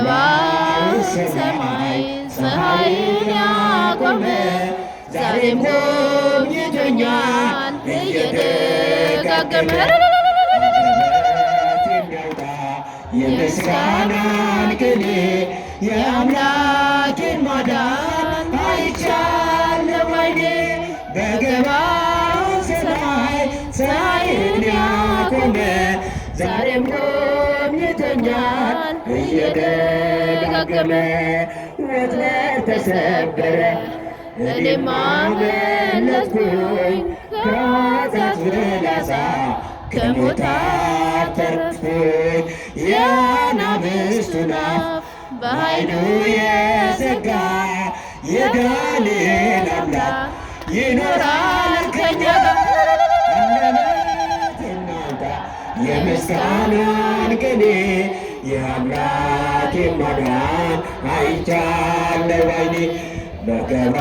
በገባው ሰማይ ፀሐይን ያቆመ ዛሬም ጎብኝቶኛል እየደጋገመ የምስጋናን ቅኔ የአምላኬን ማዳን አይቻለሁ ባይኔ በገባው ሰማይ ፀሐይን ያቆመ ዛሬም ጎብኝቶኛል እየደጋገመ ወጥመድ ተሰበረ እኔም አመለጥኩኝ ከኃጢአት ፍላጻ ከሞት ተረፍኩኝ የአናብስቱን አፍ በኃይሉ የዘጋ የዳንኤል አምላክ ይኖራል ከእኛ ጋር የምስጋናን ቅኔ የአምላኬን ማዳን አይቻለሁ ባይኔ በገባ